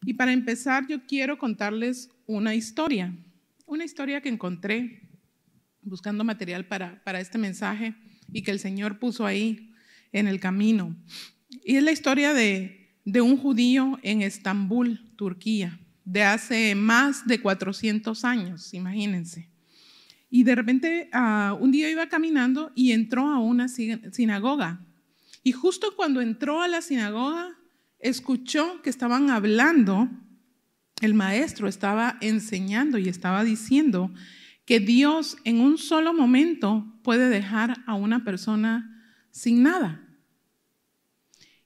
Y para empezar, yo quiero contarles una historia que encontré buscando material para este mensaje y que el Señor puso ahí en el camino. Y es la historia de un judío en Estambul, Turquía, de hace más de 400 años, imagínense. Y de repente un día iba caminando y entró a una sinagoga. Y justo cuando entró a la sinagoga, escuchó que estaban hablando, el maestro estaba enseñando y estaba diciendo que Dios en un solo momento puede dejar a una persona sin nada.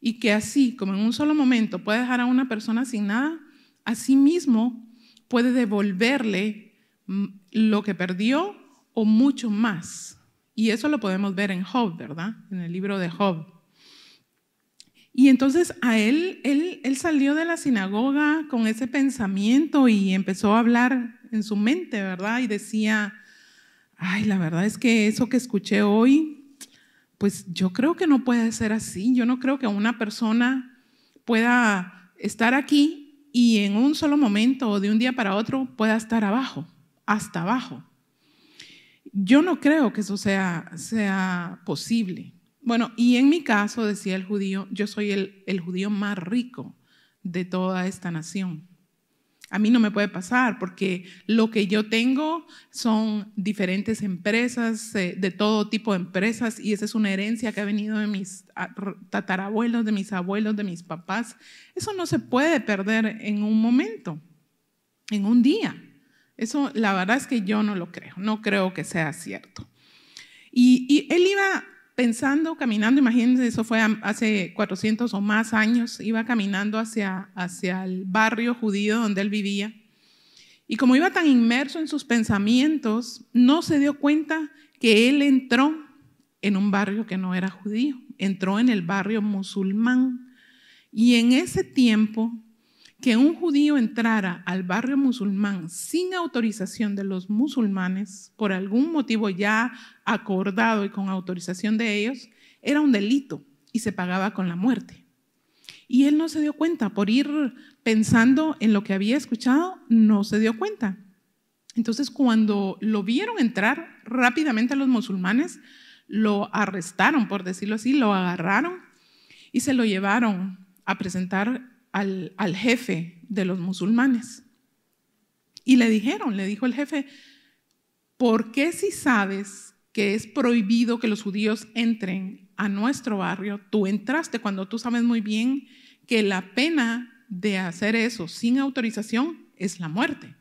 Y que así como en un solo momento puede dejar a una persona sin nada, así mismo puede devolverle lo que perdió o mucho más. Y eso lo podemos ver en Job, ¿verdad? En el libro de Job. Y entonces a él salió de la sinagoga con ese pensamiento y empezó a hablar en su mente, ¿verdad? Y decía, ay, la verdad es que eso que escuché hoy, pues yo creo que no puede ser así. Yo no creo que una persona pueda estar aquí y en un solo momento o de un día para otro pueda estar abajo, hasta abajo. Yo no creo que eso sea posible. Bueno, y en mi caso, decía el judío, yo soy el judío más rico de toda esta nación. A mí no me puede pasar porque lo que yo tengo son diferentes empresas, de todo tipo de empresas, y esa es una herencia que ha venido de mis tatarabuelos, de mis abuelos, de mis papás. Eso no se puede perder en un momento, en un día. Eso la verdad es que yo no lo creo, no creo que sea cierto. Y él iba pensando, caminando, imagínense, eso fue hace 400 o más años, iba caminando hacia el barrio judío donde él vivía. Y como iba tan inmerso en sus pensamientos, no se dio cuenta que él entró en un barrio que no era judío, entró en el barrio musulmán. Y en ese tiempo, que un judío entrara al barrio musulmán sin autorización de los musulmanes, por algún motivo ya acordado y con autorización de ellos, era un delito y se pagaba con la muerte. Y él no se dio cuenta, por ir pensando en lo que había escuchado, no se dio cuenta. Entonces, cuando lo vieron entrar rápidamente a los musulmanes, lo arrestaron, por decirlo así, lo agarraron y se lo llevaron a presentar al jefe de los musulmanes. Y le dijo el jefe, ¿por qué si sabes que es prohibido que los judíos entren a nuestro barrio, tú entraste cuando tú sabes muy bien que la pena de hacer eso sin autorización es la muerte?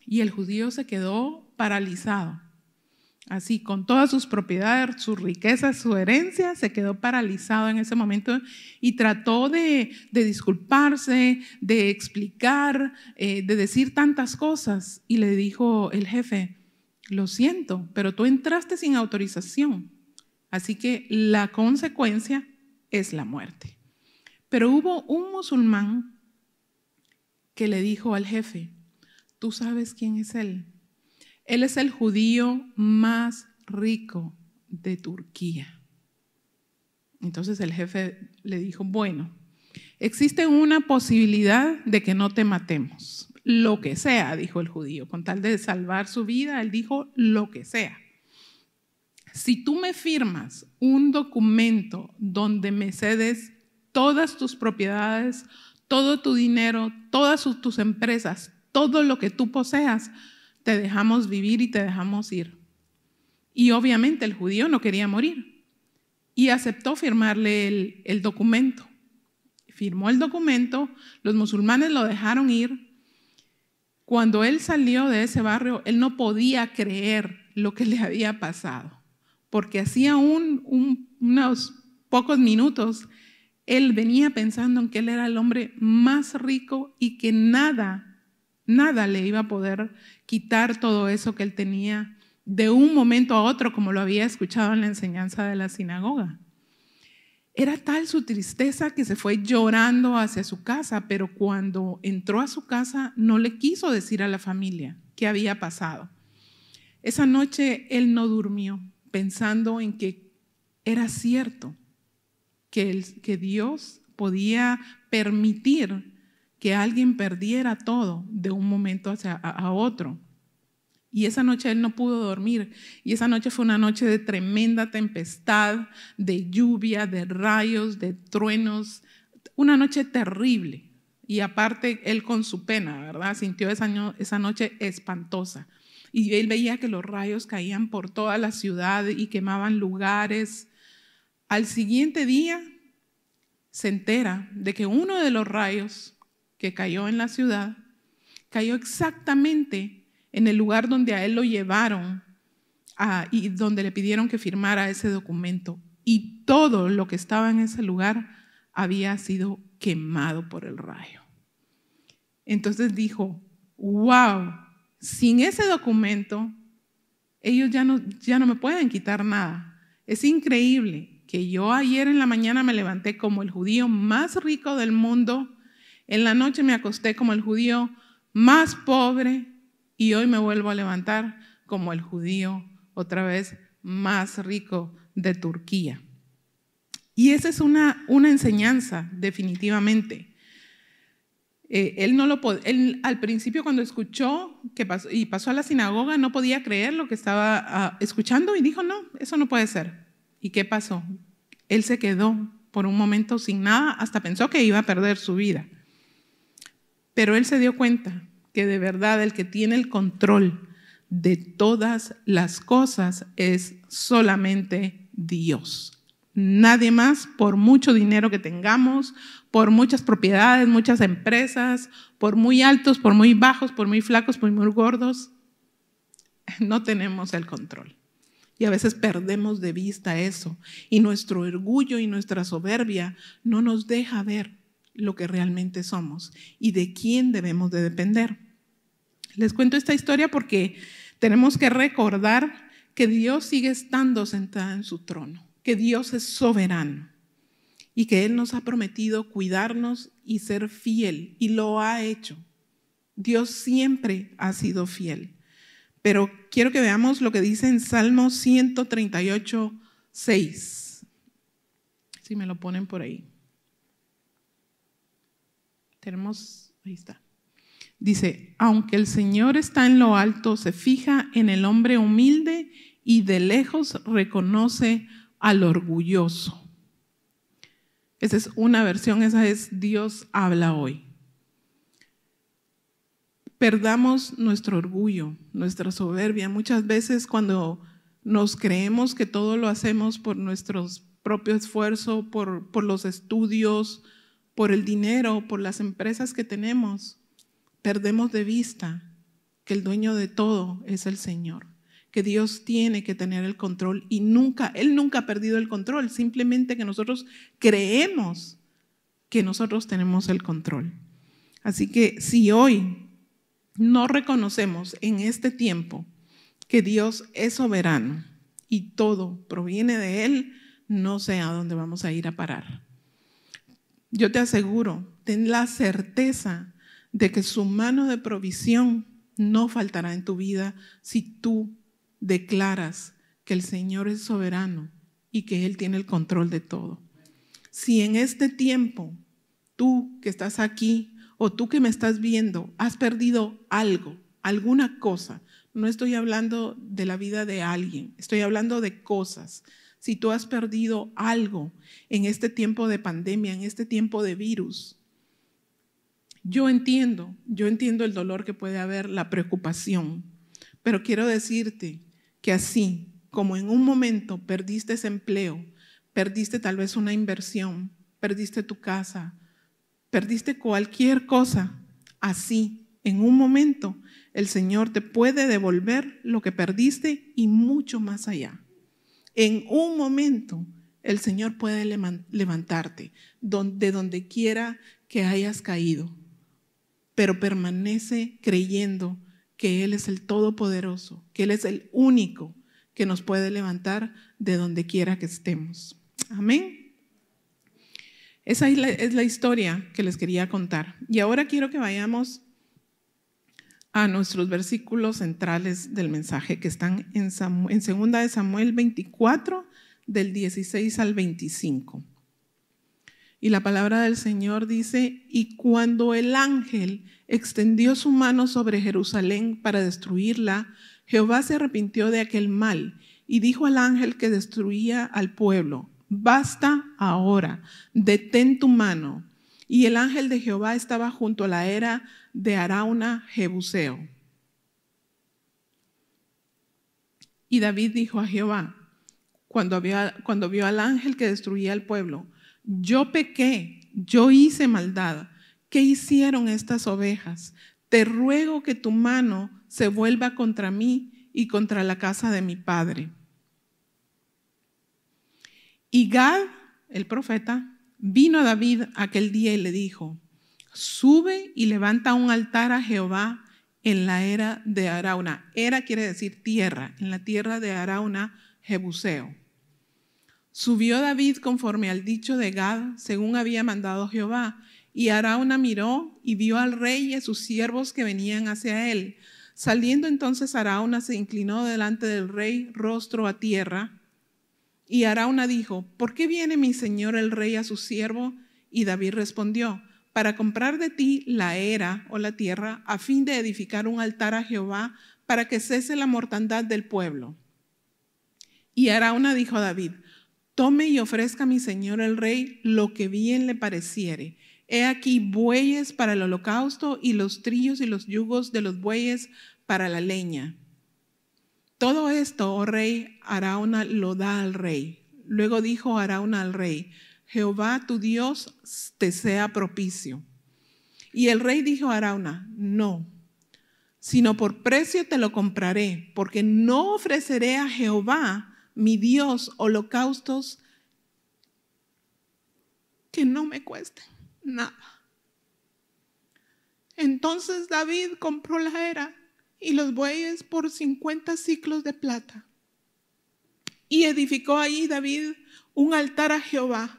Y el judío se quedó paralizado. Así, con todas sus propiedades, sus riquezas, su herencia, se quedó paralizado en ese momento y trató de disculparse, de explicar, de decir tantas cosas. Y le dijo el jefe, lo siento, pero tú entraste sin autorización, así que la consecuencia es la muerte. Pero hubo un musulmán que le dijo al jefe, ¿tú sabes quién es él? Él es el judío más rico de Turquía. Entonces el jefe le dijo, bueno, existe una posibilidad de que no te matemos. Lo que sea, dijo el judío, con tal de salvar su vida, él dijo lo que sea. Si tú me firmas un documento donde me cedes todas tus propiedades, todo tu dinero, todas tus empresas, todo lo que tú poseas, te dejamos vivir y te dejamos ir. Y obviamente el judío no quería morir y aceptó firmarle el documento. Firmó el documento, los musulmanes lo dejaron ir. Cuando él salió de ese barrio, él no podía creer lo que le había pasado, porque hacía unos pocos minutos él venía pensando en que él era el hombre más rico y que nada le iba a poder quitar todo eso que él tenía de un momento a otro, como lo había escuchado en la enseñanza de la sinagoga. Era tal su tristeza que se fue llorando hacia su casa, pero cuando entró a su casa no le quiso decir a la familia qué había pasado. Esa noche él no durmió pensando en que era cierto que Dios podía permitir que alguien perdiera todo de un momento a otro. Y esa noche él no pudo dormir. Y esa noche fue una noche de tremenda tempestad, de lluvia, de rayos, de truenos. Una noche terrible. Y aparte él con su pena, ¿verdad? Sintió esa noche espantosa. Y él veía que los rayos caían por toda la ciudad y quemaban lugares. Al siguiente día se entera de que uno de los rayos que cayó en la ciudad cayó exactamente en el lugar donde a él lo llevaron y donde le pidieron que firmara ese documento. Y todo lo que estaba en ese lugar había sido quemado por el rayo. Entonces dijo, wow, sin ese documento, ellos ya no me pueden quitar nada. Es increíble que yo ayer en la mañana me levanté como el judío más rico del mundo, en la noche me acosté como el judío más pobre, y hoy me vuelvo a levantar como el judío otra vez más rico de Turquía. Y esa es una enseñanza definitivamente. Él al principio cuando escuchó y pasó a la sinagoga no podía creer lo que estaba escuchando y dijo, no, eso no puede ser. ¿Y qué pasó? Él se quedó por un momento sin nada, hasta pensó que iba a perder su vida. Pero él se dio cuenta que de verdad el que tiene el control de todas las cosas es solamente Dios. Nadie más, por mucho dinero que tengamos, por muchas propiedades, muchas empresas, por muy altos, por muy bajos, por muy flacos, por muy gordos, no tenemos el control. Y a veces perdemos de vista eso. Y nuestro orgullo y nuestra soberbia no nos deja ver lo que realmente somos y de quién debemos de depender. Les cuento esta historia porque tenemos que recordar que Dios sigue estando sentado en su trono, que Dios es soberano y que Él nos ha prometido cuidarnos y ser fiel, y lo ha hecho. Dios siempre ha sido fiel. Pero quiero que veamos lo que dice en Salmo 138, 6. Si me lo ponen por ahí. Ahí está. Dice, aunque el Señor está en lo alto, se fija en el hombre humilde y de lejos reconoce al orgulloso. Esa es una versión, esa es Dios habla hoy. Perdamos nuestro orgullo, nuestra soberbia. Muchas veces cuando nos creemos que todo lo hacemos por nuestro propio esfuerzo, por los estudios, por el dinero, por las empresas que tenemos, perdemos de vista que el dueño de todo es el Señor, que Dios tiene que tener el control y Él nunca ha perdido el control, simplemente que nosotros creemos que nosotros tenemos el control. Así que si hoy no reconocemos en este tiempo que Dios es soberano y todo proviene de Él, no sé a dónde vamos a ir a parar. Yo te aseguro, ten la certeza de que su mano de provisión no faltará en tu vida si tú declaras que el Señor es soberano y que Él tiene el control de todo. Si en este tiempo tú que estás aquí o tú que me estás viendo has perdido algo, alguna cosa, no estoy hablando de la vida de alguien, estoy hablando de cosas. Si tú has perdido algo en este tiempo de pandemia, en este tiempo de virus, yo entiendo el dolor que puede haber, la preocupación, pero quiero decirte que así como en un momento perdiste ese empleo, perdiste tal vez una inversión, perdiste tu casa, perdiste cualquier cosa, así en un momento el Señor te puede devolver lo que perdiste y mucho más allá. En un momento el Señor puede levantarte de donde quiera que hayas caído, pero permanece creyendo que Él es el Todopoderoso, que Él es el único que nos puede levantar de donde quiera que estemos. Amén. Esa es la historia que les quería contar. Y ahora quiero que vayamos a nuestros versículos centrales del mensaje que están en 2 de Samuel 24, del 16 al 25. Y la palabra del Señor dice, y cuando el ángel extendió su mano sobre Jerusalén para destruirla, Jehová se arrepintió de aquel mal y dijo al ángel que destruía al pueblo, basta ahora, detén tu mano. Y el ángel de Jehová estaba junto a la era de Arauna Jebuseo. Y David dijo a Jehová, cuando vio al ángel que destruía al pueblo, yo pequé, yo hice maldad. ¿Qué hicieron estas ovejas? Te ruego que tu mano se vuelva contra mí y contra la casa de mi padre. Y Gad, el profeta, vino a David aquel día y le dijo, sube y levanta un altar a Jehová en la era de Arauna. Era quiere decir tierra, en la tierra de Arauna, Jebuseo. Subió David conforme al dicho de Gad, según había mandado Jehová, y Arauna miró y vio al rey y a sus siervos que venían hacia él. Saliendo entonces Arauna se inclinó delante del rey, rostro a tierra, y Arauna dijo, ¿por qué viene mi señor el rey a su siervo? Y David respondió, para comprar de ti la era o la tierra, a fin de edificar un altar a Jehová, para que cese la mortandad del pueblo. Y Arauna dijo a David, tome y ofrezca a mi señor el rey lo que bien le pareciere. He aquí bueyes para el holocausto y los trillos y los yugos de los bueyes para la leña. Todo esto, oh rey, Arauna lo da al rey. Luego dijo Arauna al rey, Jehová tu Dios te sea propicio. Y el rey dijo a Arauna, no, sino por precio te lo compraré, porque no ofreceré a Jehová mi Dios holocaustos que no me cuesten nada. Entonces David compró la era y los bueyes por 50 siclos de plata. Y edificó ahí David un altar a Jehová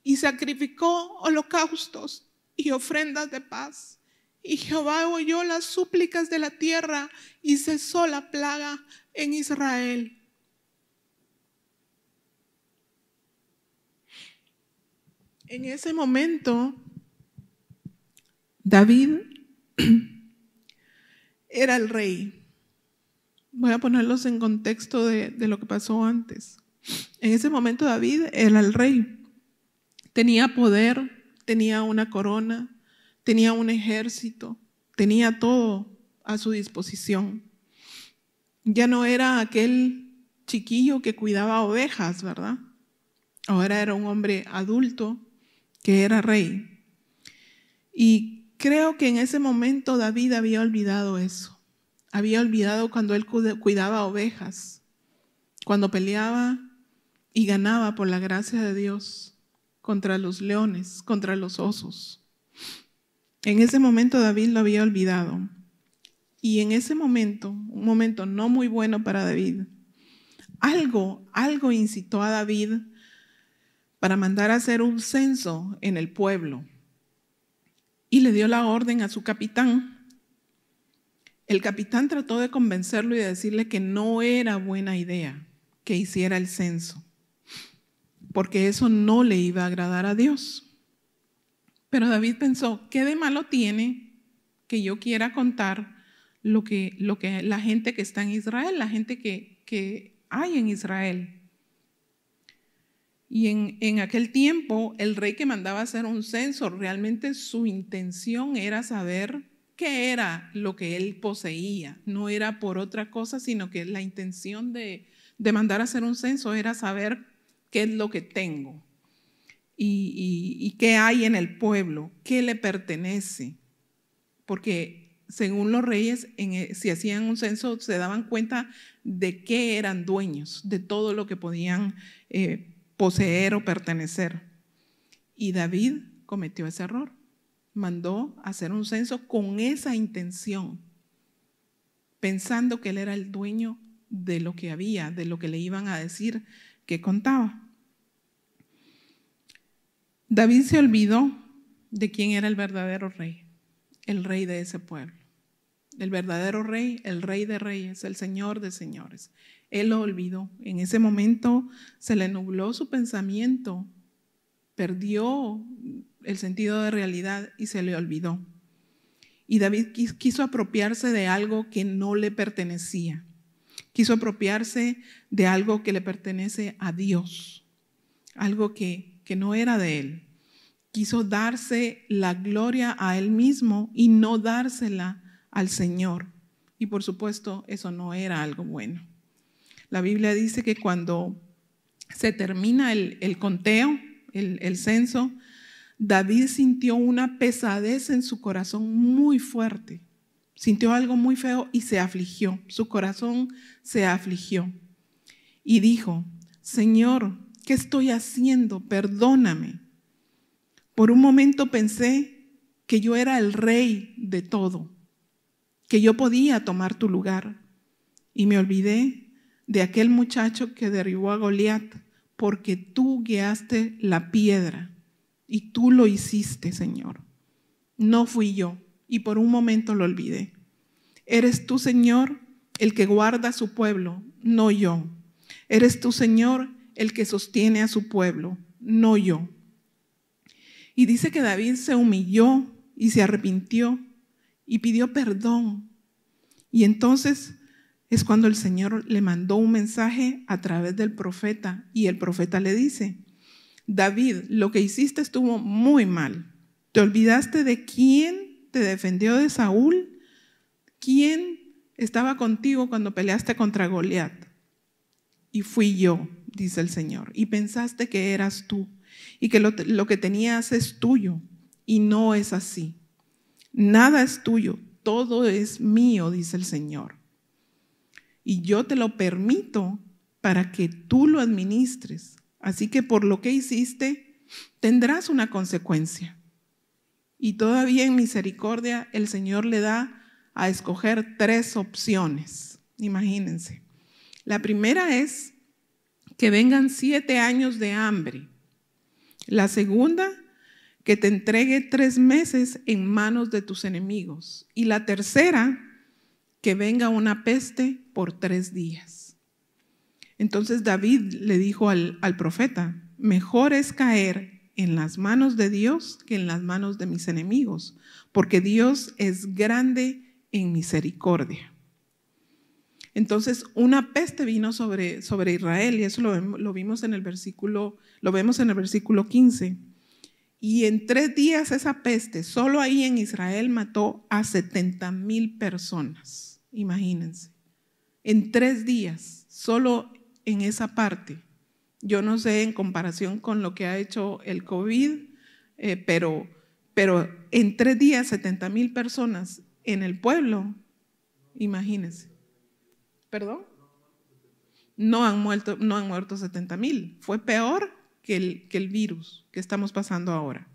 y sacrificó holocaustos y ofrendas de paz. Y Jehová oyó las súplicas de la tierra y cesó la plaga en Israel. En ese momento, David era el rey. Voy a ponerlos en contexto de lo que pasó antes. En ese momento David era el rey. Tenía poder, tenía una corona, tenía un ejército, tenía todo a su disposición. Ya no era aquel chiquillo que cuidaba ovejas, ¿verdad? Ahora era un hombre adulto que era rey. Y creo que en ese momento David había olvidado eso. Había olvidado cuando él cuidaba ovejas, cuando peleaba y ganaba por la gracia de Dios contra los leones, contra los osos. En ese momento David lo había olvidado. Y en ese momento, un momento no muy bueno para David, algo incitó a David para mandar a hacer un censo en el pueblo. Y le dio la orden a su capitán. El capitán trató de convencerlo y de decirle que no era buena idea que hiciera el censo, porque eso no le iba a agradar a Dios. Pero David pensó, ¿qué de malo tiene que yo quiera contar lo que la gente que está en Israel, la gente que hay en Israel? Y en aquel tiempo, el rey que mandaba hacer un censo, realmente su intención era saber qué era lo que él poseía. No era por otra cosa, sino que la intención de mandar a hacer un censo era saber qué es lo que tengo y qué hay en el pueblo, qué le pertenece. Porque según los reyes, si hacían un censo, se daban cuenta de qué eran dueños, de todo lo que podían poseer o pertenecer. Y David cometió ese error. Mandó hacer un censo con esa intención, pensando que él era el dueño de lo que había, de lo que le iban a decir que contaba. David se olvidó de quién era el verdadero rey, el rey de ese pueblo. El verdadero rey, el rey de reyes, el señor de señores. Él lo olvidó. En ese momento se le nubló su pensamiento. perdió el sentido de realidad y se le olvidó. Y David quiso apropiarse de algo que no le pertenecía. Quiso apropiarse de algo que le pertenece a Dios, algo que no era de él. Quiso darse la gloria a él mismo y no dársela al Señor. Y por supuesto, eso no era algo bueno. La Biblia dice que cuando se termina el conteo, el censo, David sintió una pesadez en su corazón muy fuerte. Sintió algo muy feo y se afligió. Su corazón se afligió. Y dijo: Señor, ¿qué estoy haciendo? Perdóname. Por un momento pensé que yo era el rey de todo, que yo podía tomar tu lugar. Y me olvidé de aquel muchacho que derribó a Goliat, porque tú guiaste la piedra y tú lo hiciste, Señor. No fui yo, y por un momento lo olvidé. Eres tú, Señor, el que guarda a su pueblo, no yo. Eres tú, Señor, el que sostiene a su pueblo, no yo. Y dice que David se humilló y se arrepintió y pidió perdón. Y entonces es cuando el Señor le mandó un mensaje a través del profeta, y el profeta le dice: David, lo que hiciste estuvo muy mal. ¿Te olvidaste de quién te defendió de Saúl? ¿Quién estaba contigo cuando peleaste contra Goliat? Y fui yo, dice el Señor. Y pensaste que eras tú y que lo que tenías es tuyo, y no es así. Nada es tuyo, todo es mío, dice el Señor. Y yo te lo permito para que tú lo administres. Así que por lo que hiciste, tendrás una consecuencia. Y todavía en misericordia el Señor le da a escoger 3 opciones. Imagínense. La primera es que vengan 7 años de hambre. La segunda, que te entregue 3 meses en manos de tus enemigos. Y la tercera, que venga una peste por 3 días. Entonces David le dijo al profeta: mejor es caer en las manos de Dios que en las manos de mis enemigos, porque Dios es grande en misericordia. Entonces una peste vino sobre Israel, y eso lo vemos en el versículo 15. Y en 3 días esa peste, solo ahí en Israel, mató a 70,000 personas. Imagínense. En 3 días, solo en esa parte. Yo no sé en comparación con lo que ha hecho el COVID, pero en 3 días 70,000 personas en el pueblo, imagínense. ¿Perdón? No han muerto 70,000. Fue peor que el virus que estamos pasando ahora.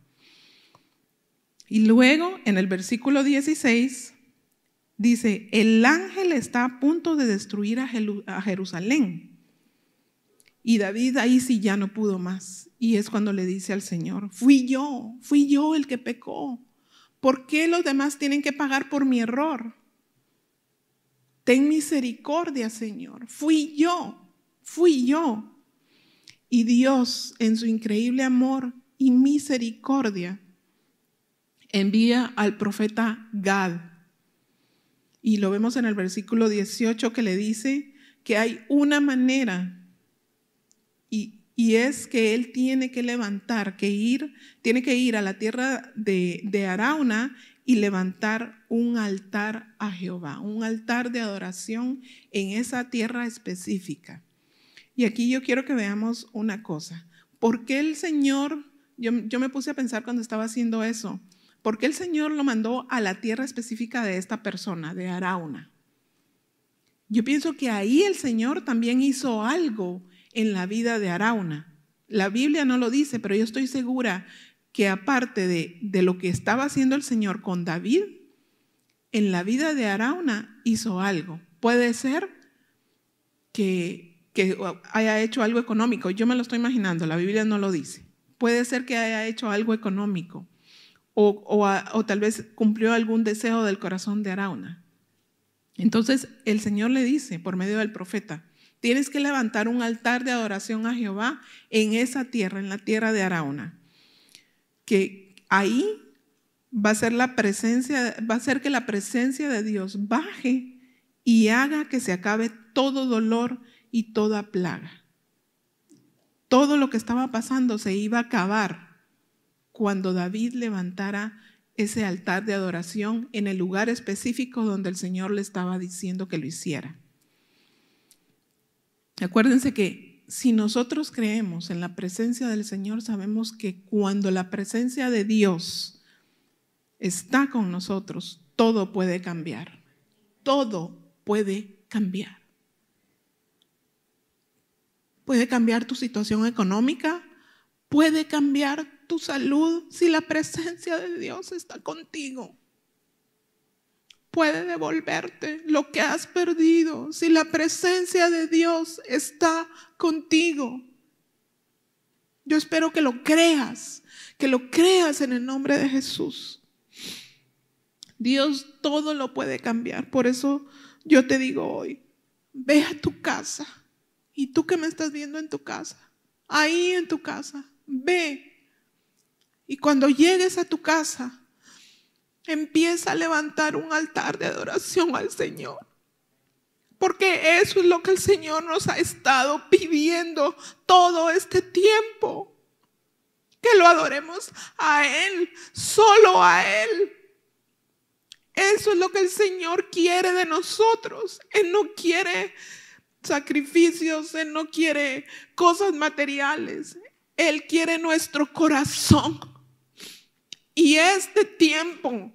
Y luego en el versículo 16 dice: el ángel está a punto de destruir a Jerusalén. Y David ahí sí ya no pudo más. Y es cuando le dice al Señor: fui yo el que pecó. ¿Por qué los demás tienen que pagar por mi error? Ten misericordia, Señor. Fui yo. Y Dios, en su increíble amor y misericordia, envía al profeta Gad. Y lo vemos en el versículo 18, que le dice que hay una manera, y es que él tiene que tiene que ir a la tierra de Arauna y levantar un altar a Jehová, un altar de adoración en esa tierra específica. Y aquí yo quiero que veamos una cosa. ¿Por qué el Señor, yo me puse a pensar cuando estaba haciendo eso, por qué el Señor lo mandó a la tierra específica de esta persona, de Arauna? Yo pienso que ahí el Señor también hizo algo en la vida de Arauna. La Biblia no lo dice, pero yo estoy segura que aparte de lo que estaba haciendo el Señor con David, en la vida de Arauna hizo algo. Puede ser que haya hecho algo económico. Yo me lo estoy imaginando, la Biblia no lo dice. Puede ser que haya hecho algo económico o tal vez cumplió algún deseo del corazón de Arauna. Entonces el Señor le dice por medio del profeta: tienes que levantar un altar de adoración a Jehová en esa tierra, en la tierra de Arauna. que ahí va a ser que la presencia de Dios baje y haga que se acabe todo dolor y toda plaga. Todo lo que estaba pasando se iba a acabar cuando David levantara ese altar de adoración en el lugar específico donde el Señor le estaba diciendo que lo hiciera. Acuérdense que si nosotros creemos en la presencia del Señor, sabemos que cuando la presencia de Dios está con nosotros, todo puede cambiar. Todo puede cambiar. Puede cambiar tu situación económica, puede cambiar tu salud si la presencia de Dios está contigo. Puede devolverte lo que has perdido si la presencia de Dios está contigo. Yo espero que lo creas en el nombre de Jesús. Dios todo lo puede cambiar. Por eso yo te digo hoy, ve a tu casa. Y tú que me estás viendo en tu casa, ahí en tu casa, ve. Y cuando llegues a tu casa, empieza a levantar un altar de adoración al Señor. Porque eso es lo que el Señor nos ha estado pidiendo todo este tiempo. Que lo adoremos a Él, solo a Él. Eso es lo que el Señor quiere de nosotros. Él no quiere sacrificios, Él no quiere cosas materiales. Él quiere nuestro corazón. Y este tiempo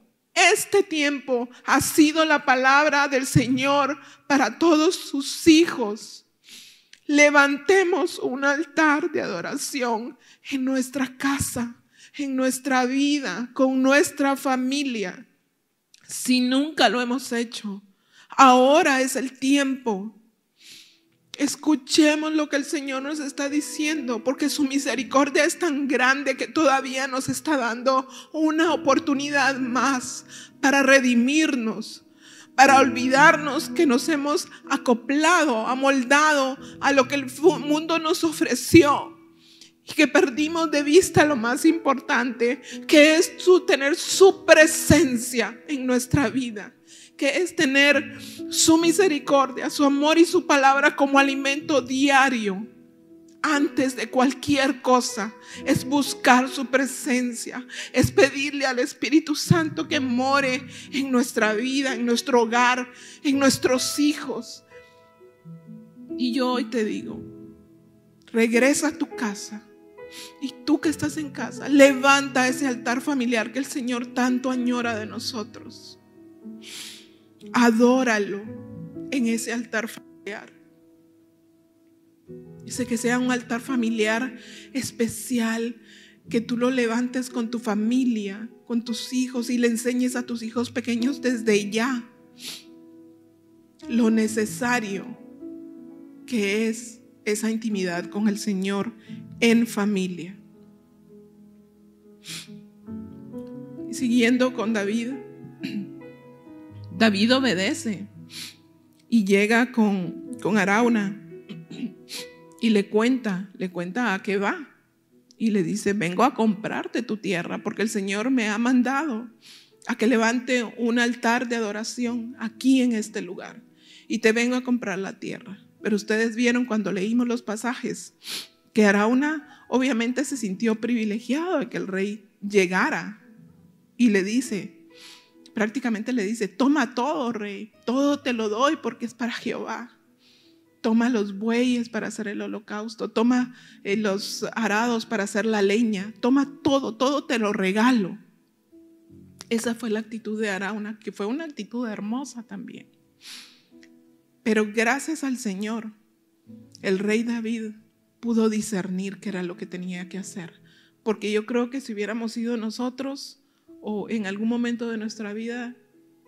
ha sido la palabra del Señor para todos sus hijos. Levantemos un altar de adoración en nuestra casa, en nuestra vida, con nuestra familia. Si nunca lo hemos hecho, ahora es el tiempo. Escuchemos lo que el Señor nos está diciendo, porque su misericordia es tan grande que todavía nos está dando una oportunidad más para redimirnos, para olvidarnos que nos hemos acoplado, amoldado a lo que el mundo nos ofreció y que perdimos de vista lo más importante, que es tener su presencia en nuestra vida, que es tener su misericordia, su amor y su palabra como alimento diario. Antes de cualquier cosa, es buscar su presencia, es pedirle al Espíritu Santo que more en nuestra vida, en nuestro hogar, en nuestros hijos. Y yo hoy te digo, regresa a tu casa. Y tú que estás en casa, levanta ese altar familiar que el Señor tanto añora de nosotros. Adóralo en ese altar familiar. Dice que sea un altar familiar especial, que tú lo levantes con tu familia, con tus hijos, y le enseñes a tus hijos pequeños desde ya lo necesario que es esa intimidad con el Señor en familia. Y siguiendo con David, David obedece y llega con Arauna y le cuenta a qué va. Y le dice: vengo a comprarte tu tierra porque el Señor me ha mandado a que levante un altar de adoración aquí en este lugar. Y te vengo a comprar la tierra. Pero ustedes vieron cuando leímos los pasajes que Arauna obviamente se sintió privilegiado de que el rey llegara. Y prácticamente le dice: toma todo, rey, todo te lo doy porque es para Jehová. Toma los bueyes para hacer el holocausto, toma los arados para hacer la leña, toma todo te lo regalo. Esa fue la actitud de Arauna, que fue una actitud hermosa también. Pero gracias al Señor, el rey David pudo discernir qué era lo que tenía que hacer. Porque yo creo que si hubiéramos sido nosotros o en algún momento de nuestra vida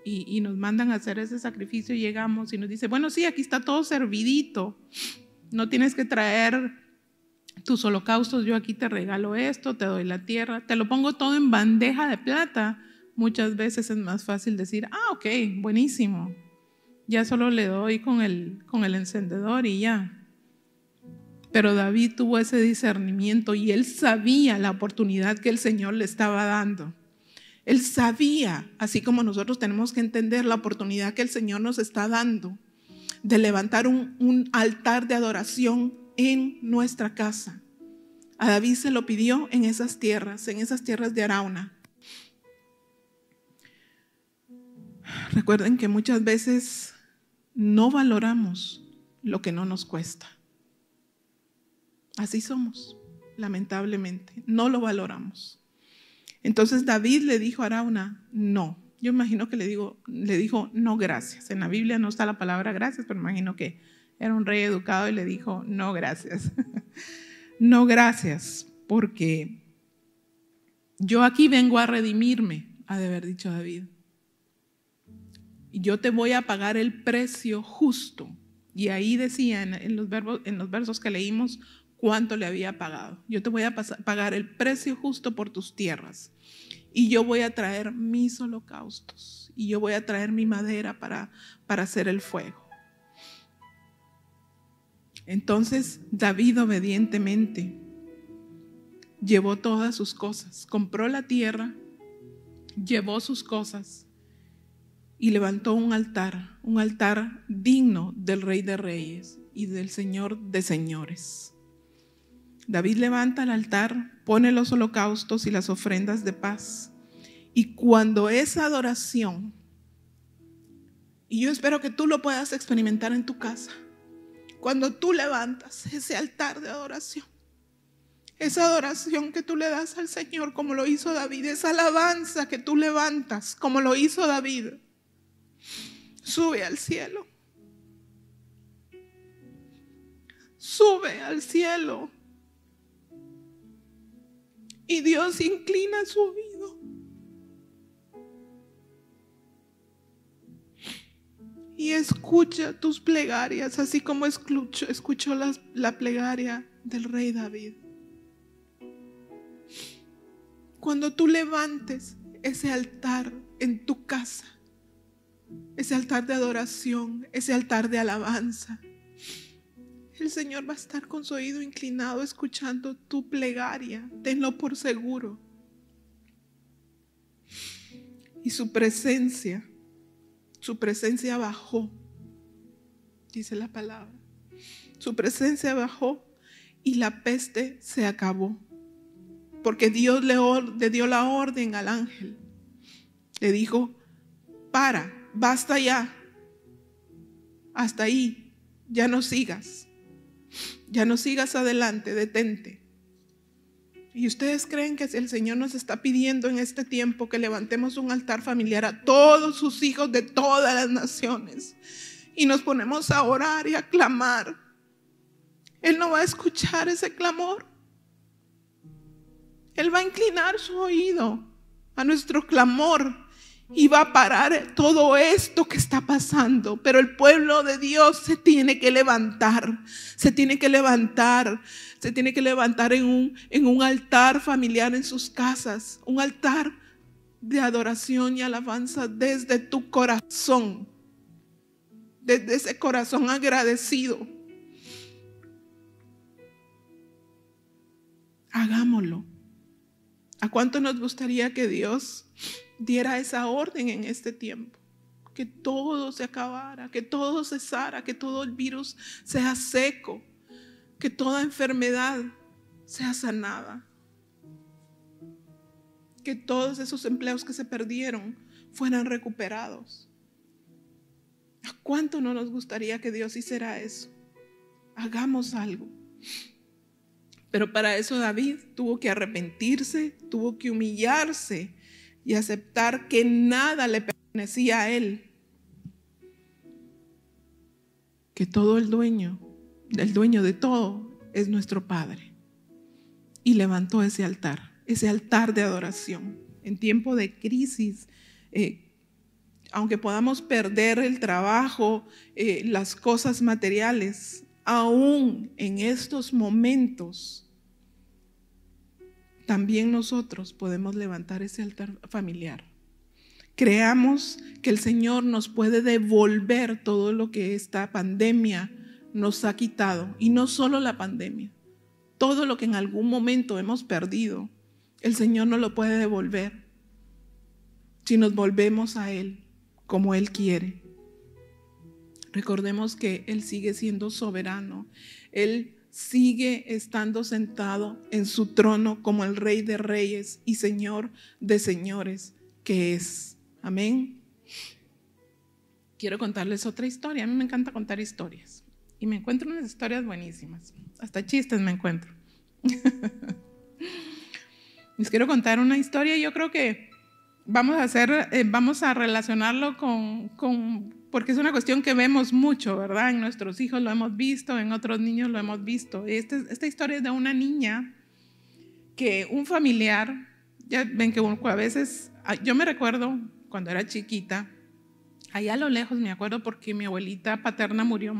y nos mandan a hacer ese sacrificio, llegamos y nos dice: bueno, sí, aquí está todo servidito, no tienes que traer tus holocaustos, yo aquí te regalo esto, te doy la tierra, te lo pongo todo en bandeja de plata. Muchas veces es más fácil decir: ok, buenísimo, ya solo le doy con el encendedor y ya. Pero David tuvo ese discernimiento y él sabía la oportunidad que el Señor le estaba dando. Él sabía, así como nosotros tenemos que entender la oportunidad que el Señor nos está dando de levantar un altar de adoración en nuestra casa. A David se lo pidió en esas tierras de Arauna. Recuerden que muchas veces no valoramos lo que no nos cuesta. Así somos, lamentablemente, no lo valoramos. Entonces David le dijo a Arauna, no. Yo imagino que le dijo no gracias. En la Biblia no está la palabra gracias, pero imagino que era un rey educado y le dijo no gracias. No gracias, porque yo aquí vengo a redimirme, ha de haber dicho David. Y yo te voy a pagar el precio justo. Y ahí decía en los versos que leímos cuánto le había pagado. Yo te voy a pagar el precio justo por tus tierras. Y yo voy a traer mis holocaustos. Y yo voy a traer mi madera para hacer el fuego. Entonces David obedientemente llevó todas sus cosas. Compró la tierra, llevó sus cosas y levantó un altar digno del Rey de Reyes y del Señor de Señores. David levanta el altar, pone los holocaustos y las ofrendas de paz. Y cuando esa adoración, y yo espero que tú lo puedas experimentar en tu casa, cuando tú levantas ese altar de adoración, esa adoración que tú le das al Señor como lo hizo David, esa alabanza que tú levantas como lo hizo David, sube al cielo. Sube al cielo. Y Dios inclina su oído. Y escucha tus plegarias, así como escuchó la plegaria del rey David. Cuando tú levantes ese altar en tu casa, ese altar de adoración, ese altar de alabanza, el Señor va a estar con su oído inclinado escuchando tu plegaria. Tenlo por seguro. Y su presencia bajó, dice la palabra. Su presencia bajó y la peste se acabó. Porque Dios le dio la orden al ángel. Le dijo, basta ya. Hasta ahí, ya no sigas. Ya no sigas adelante, detente. ¿Y ustedes creen que el Señor nos está pidiendo en este tiempo que levantemos un altar familiar a todos sus hijos de todas las naciones y nos ponemos a orar y a clamar? Él no va a escuchar ese clamor. Él va a inclinar su oído a nuestro clamor y va a parar todo esto que está pasando. Pero el pueblo de Dios se tiene que levantar. Se tiene que levantar en un altar familiar en sus casas. Un altar de adoración y alabanza desde tu corazón. Desde ese corazón agradecido. Hagámoslo. ¿A cuánto nos gustaría que Dios diera esa orden en este tiempo? Que todo se acabara, que todo cesara, que todo el virus sea seco, que toda enfermedad sea sanada, que todos esos empleos que se perdieron fueran recuperados. ¿A cuánto no nos gustaría que Dios hiciera eso? Hagamos algo. Pero para eso David tuvo que arrepentirse, tuvo que humillarse y aceptar que nada le pertenecía a él. Que todo el dueño de todo es nuestro Padre. Y levantó ese altar de adoración. En tiempo de crisis, aunque podamos perder el trabajo, las cosas materiales, aún en estos momentos, también nosotros podemos levantar ese altar familiar. Creamos que el Señor nos puede devolver todo lo que esta pandemia nos ha quitado, y no solo la pandemia, todo lo que en algún momento hemos perdido, el Señor nos lo puede devolver si nos volvemos a Él como Él quiere. Recordemos que Él sigue siendo soberano. Él sigue estando sentado en su trono como el Rey de Reyes y Señor de Señores que es. Amén. Quiero contarles otra historia. A mí me encanta contar historias. Y me encuentro unas historias buenísimas. Hasta chistes me encuentro. Les quiero contar una historia y yo creo que vamos a relacionarlo porque es una cuestión que vemos mucho, ¿verdad? En nuestros hijos lo hemos visto, en otros niños lo hemos visto. Esta historia es de una niña que un familiar, ya ven que a veces, yo me recuerdo cuando era chiquita, allá a lo lejos me acuerdo porque mi abuelita paterna murió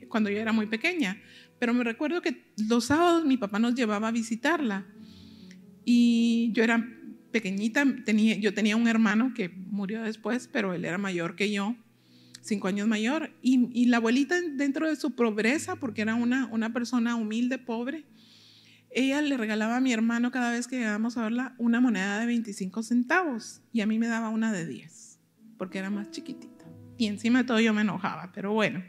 cuando yo era muy pequeña, pero me recuerdo que los sábados mi papá nos llevaba a visitarla y yo era pequeñita, yo tenía un hermano que murió después, pero él era mayor que yo, 5 años mayor, y la abuelita, dentro de su pobreza, porque era una persona humilde, pobre, ella le regalaba a mi hermano cada vez que llegábamos a verla una moneda de 25 centavos y a mí me daba una de 10 porque era más chiquitita y encima de todo yo me enojaba, pero bueno,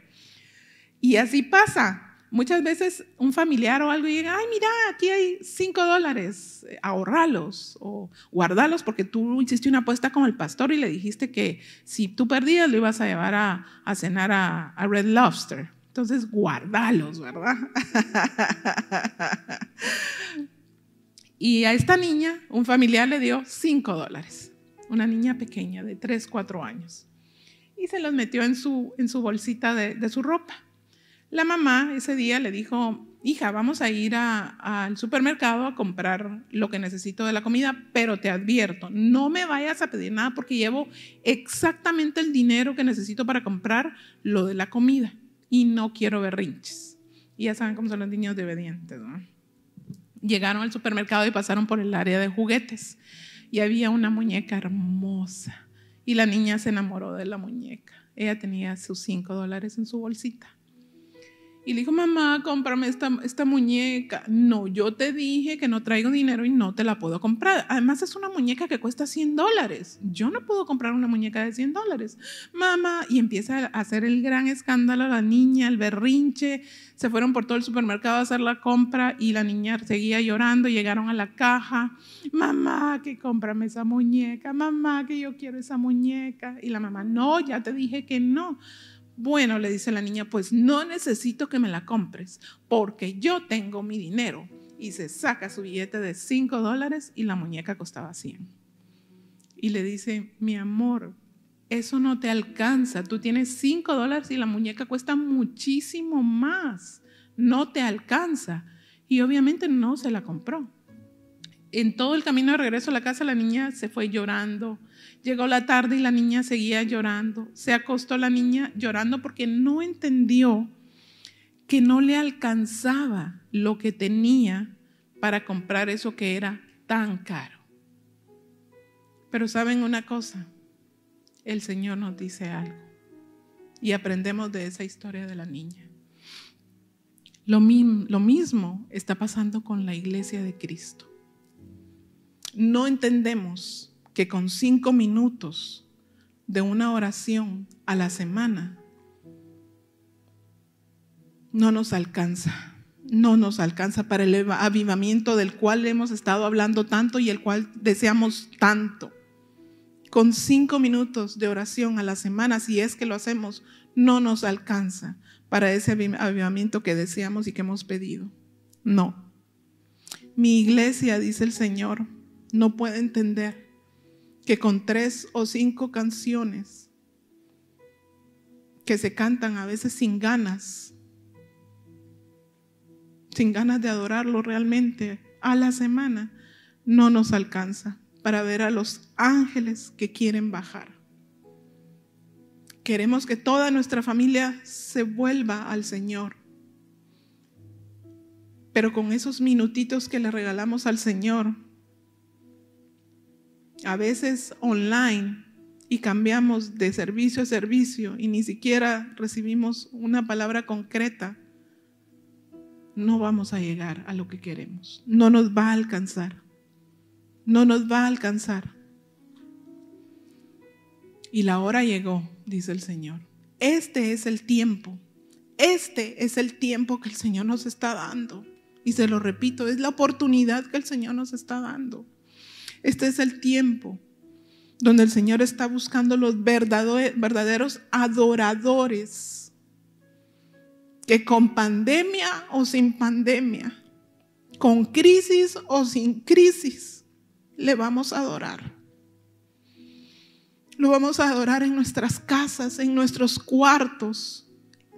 y así pasa. Muchas veces un familiar o algo llega, ay, mira, aquí hay $5, ahorralos o guardalos porque tú hiciste una apuesta con el pastor y le dijiste que si tú perdías lo ibas a llevar a cenar a Red Lobster. Entonces, guardalos, ¿verdad? Y a esta niña, un familiar le dio $5, una niña pequeña de 3, 4 años, y se los metió en su bolsita de su ropa. La mamá ese día le dijo, hija, vamos a ir al supermercado a comprar lo que necesito de la comida, pero te advierto, no me vayas a pedir nada porque llevo exactamente el dinero que necesito para comprar lo de la comida y no quiero berrinches. Y ya saben cómo son los niños de obedientes, ¿no? Llegaron al supermercado y pasaron por el área de juguetes y había una muñeca hermosa y la niña se enamoró de la muñeca. Ella tenía sus $5 en su bolsita. Y le dijo, mamá, cómprame esta muñeca. No, yo te dije que no traigo dinero y no te la puedo comprar. Además es una muñeca que cuesta $100. Yo no puedo comprar una muñeca de $100. Mamá, y empieza a hacer el gran escándalo la niña, el berrinche. Se fueron por todo el supermercado a hacer la compra y la niña seguía llorando. Llegaron a la caja. Mamá, que cómprame esa muñeca. Mamá, que yo quiero esa muñeca. Y la mamá, no, ya te dije que no. Bueno, le dice la niña, pues no necesito que me la compres porque yo tengo mi dinero. Y se saca su billete de $5 y la muñeca costaba 100. Y le dice, mi amor, eso no te alcanza. Tú tienes $5 y la muñeca cuesta muchísimo más. No te alcanza. Y obviamente no se la compró. En todo el camino de regreso a la casa la niña se fue llorando. Llegó la tarde y la niña seguía llorando. Se acostó la niña llorando porque no entendió que no le alcanzaba lo que tenía para comprar eso que era tan caro. Pero ¿saben una cosa? El Señor nos dice algo y aprendemos de esa historia de la niña. Lo mismo está pasando con la iglesia de Cristo. No entendemos que con 5 minutos de una oración a la semana no nos alcanza para el avivamiento del cual hemos estado hablando tanto y el cual deseamos tanto. Con 5 minutos de oración a la semana, si es que lo hacemos, no nos alcanza para ese avivamiento que deseamos y que hemos pedido. No. Mi iglesia, dice el Señor, no puede entender que con 3 o 5 canciones que se cantan a veces sin ganas de adorarlo realmente a la semana, no nos alcanza para ver a los ángeles que quieren bajar. Queremos que toda nuestra familia se vuelva al Señor, pero con esos minutitos que le regalamos al Señor, a veces online, y cambiamos de servicio a servicio y ni siquiera recibimos una palabra concreta, no vamos a llegar a lo que queremos. No nos va a alcanzar. No nos va a alcanzar. Y la hora llegó, dice el Señor. Este es el tiempo. Este es el tiempo que el Señor nos está dando. Y se lo repito, es la oportunidad que el Señor nos está dando. Este es el tiempo donde el Señor está buscando los verdaderos adoradores, que con pandemia o sin pandemia, con crisis o sin crisis, le vamos a adorar. Lo vamos a adorar en nuestras casas, en nuestros cuartos,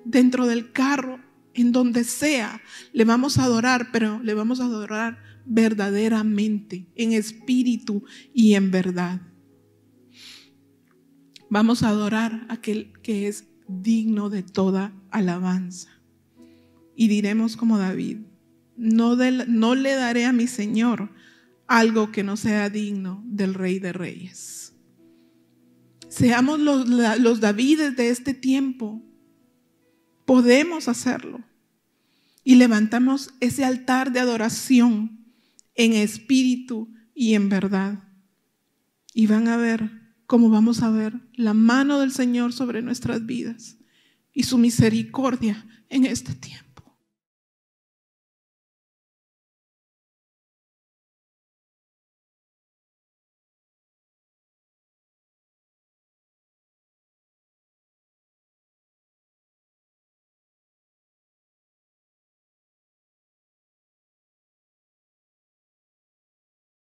dentro del carro, en donde sea. Le vamos a adorar, pero le vamos a adorar verdaderamente, en espíritu y en verdad. Vamos a adorar a aquel que es digno de toda alabanza. Y diremos como David, no le daré a mi Señor algo que no sea digno del Rey de Reyes. Seamos los Davides de este tiempo. Podemos hacerlo. Y levantamos ese altar de adoración en espíritu y en verdad. Y van a ver cómo vamos a ver la mano del Señor sobre nuestras vidas y su misericordia en este tiempo.